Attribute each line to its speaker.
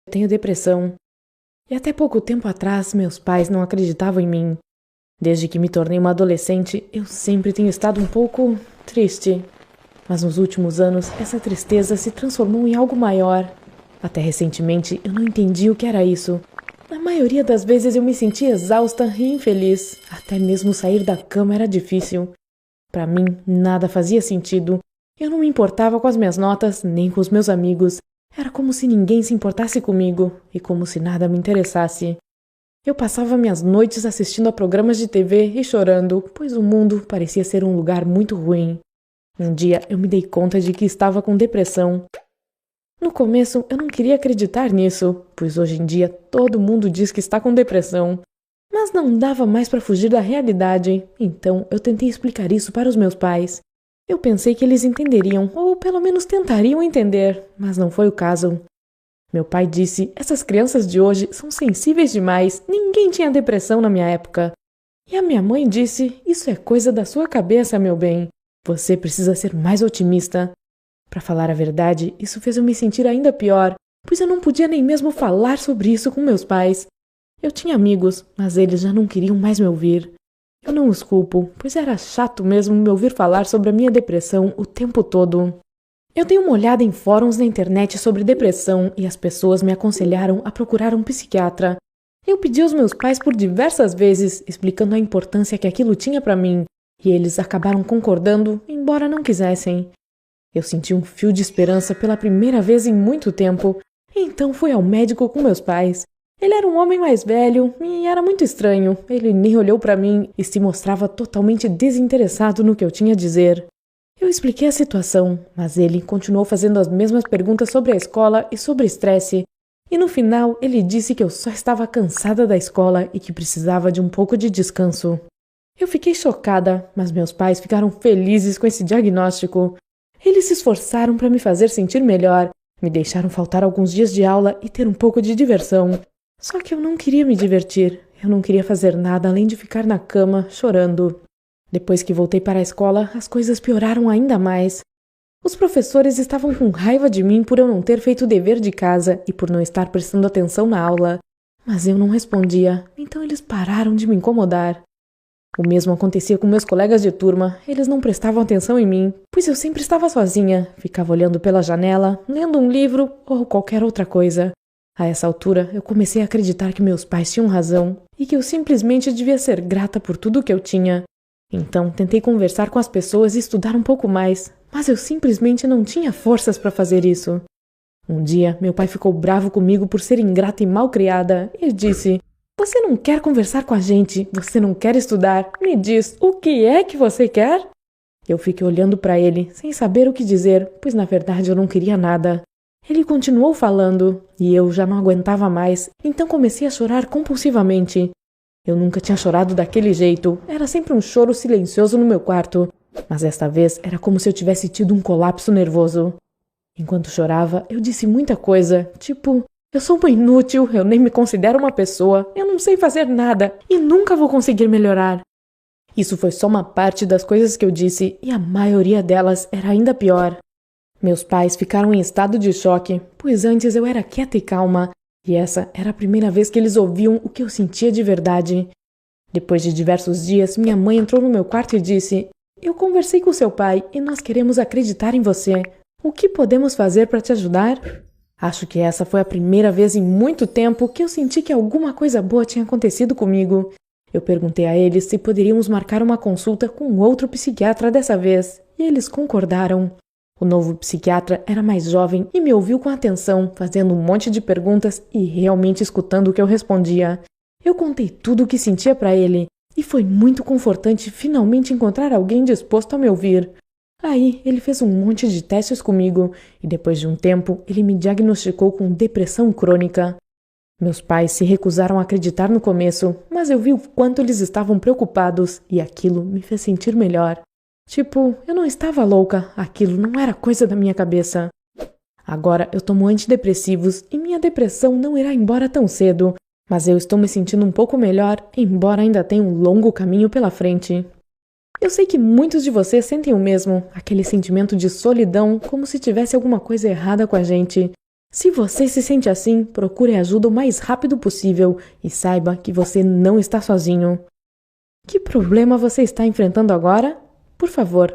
Speaker 1: Eu tenho depressão. E até pouco tempo atrás, meus pais não acreditavam em mim. Desde que me tornei uma adolescente, eu sempre tenho estado um pouco triste. Mas nos últimos anos, essa tristeza se transformou em algo maior. Até recentemente, eu não entendi o que era isso. Na maioria das vezes eu me sentia exausta e infeliz. Até mesmo sair da cama era difícil. Para mim, nada fazia sentido. Eu não me importava com as minhas notas, nem com os meus amigos. Era como se ninguém se importasse comigo, e como se nada me interessasse. Eu passava minhas noites assistindo a programas de TV e chorando, pois o mundo parecia ser um lugar muito ruim. Um dia eu me dei conta de que estava com depressão. No começo eu não queria acreditar nisso, pois hoje em dia todo mundo diz que está com depressão. Mas não dava mais para fugir da realidade, então eu tentei explicar isso para os meus pais. Eu pensei que eles entenderiam, ou pelo menos tentariam entender, mas não foi o caso. Meu pai disse: essas crianças de hoje são sensíveis demais, ninguém tinha depressão na minha época. E a minha mãe disse: isso é coisa da sua cabeça, meu bem. Você precisa ser mais otimista. Para falar a verdade, isso fez eu me sentir ainda pior, pois eu não podia nem mesmo falar sobre isso com meus pais. Eu tinha amigos, mas eles já não queriam mais me ouvir. Eu não os culpo, pois era chato mesmo me ouvir falar sobre a minha depressão o tempo todo. Eu dei uma olhada em fóruns na internet sobre depressão e as pessoas me aconselharam a procurar um psiquiatra. Eu pedi aos meus pais por diversas vezes, explicando a importância que aquilo tinha para mim, e eles acabaram concordando, embora não quisessem. Eu senti um fio de esperança pela primeira vez em muito tempo, e então fui ao médico com meus pais. Ele era um homem mais velho e era muito estranho. Ele nem olhou para mim e se mostrava totalmente desinteressado no que eu tinha a dizer. Eu expliquei a situação, mas ele continuou fazendo as mesmas perguntas sobre a escola e sobre estresse. E no final, ele disse que eu só estava cansada da escola e que precisava de um pouco de descanso. Eu fiquei chocada, mas meus pais ficaram felizes com esse diagnóstico. Eles se esforçaram para me fazer sentir melhor, me deixaram faltar alguns dias de aula e ter um pouco de diversão. Só que eu não queria me divertir, eu não queria fazer nada além de ficar na cama, chorando. Depois que voltei para a escola, as coisas pioraram ainda mais. Os professores estavam com raiva de mim por eu não ter feito o dever de casa e por não estar prestando atenção na aula. Mas eu não respondia, então eles pararam de me incomodar. O mesmo acontecia com meus colegas de turma, eles não prestavam atenção em mim, pois eu sempre estava sozinha, ficava olhando pela janela, lendo um livro ou qualquer outra coisa. A essa altura, eu comecei a acreditar que meus pais tinham razão e que eu simplesmente devia ser grata por tudo que eu tinha. Então, tentei conversar com as pessoas e estudar um pouco mais, mas eu simplesmente não tinha forças para fazer isso. Um dia, meu pai ficou bravo comigo por ser ingrata e mal-criada e disse: você não quer conversar com a gente, você não quer estudar, me diz, o que é que você quer? Eu fiquei olhando para ele, sem saber o que dizer, pois na verdade eu não queria nada. Ele continuou falando, e eu já não aguentava mais, então comecei a chorar compulsivamente. Eu nunca tinha chorado daquele jeito, era sempre um choro silencioso no meu quarto, mas desta vez era como se eu tivesse tido um colapso nervoso. Enquanto chorava, eu disse muita coisa, tipo: eu sou uma inútil, eu nem me considero uma pessoa, eu não sei fazer nada e nunca vou conseguir melhorar. Isso foi só uma parte das coisas que eu disse e a maioria delas era ainda pior. Meus pais ficaram em estado de choque, pois antes eu era quieta e calma, e essa era a primeira vez que eles ouviam o que eu sentia de verdade. Depois de diversos dias, minha mãe entrou no meu quarto e disse: eu conversei com seu pai e nós queremos acreditar em você. O que podemos fazer para te ajudar? Acho que essa foi a primeira vez em muito tempo que eu senti que alguma coisa boa tinha acontecido comigo. Eu perguntei a eles se poderíamos marcar uma consulta com outro psiquiatra dessa vez, e eles concordaram. O novo psiquiatra era mais jovem e me ouviu com atenção, fazendo um monte de perguntas e realmente escutando o que eu respondia. Eu contei tudo o que sentia para ele, e foi muito confortante finalmente encontrar alguém disposto a me ouvir. Aí, ele fez um monte de testes comigo, e depois de um tempo, ele me diagnosticou com depressão crônica. Meus pais se recusaram a acreditar no começo, mas eu vi o quanto eles estavam preocupados, e aquilo me fez sentir melhor. Tipo, eu não estava louca, aquilo não era coisa da minha cabeça. Agora eu tomo antidepressivos e minha depressão não irá embora tão cedo, mas eu estou me sentindo um pouco melhor, embora ainda tenha um longo caminho pela frente. Eu sei que muitos de vocês sentem o mesmo, aquele sentimento de solidão, como se tivesse alguma coisa errada com a gente. Se você se sente assim, procure ajuda o mais rápido possível e saiba que você não está sozinho. Que problema você está enfrentando agora? Por favor,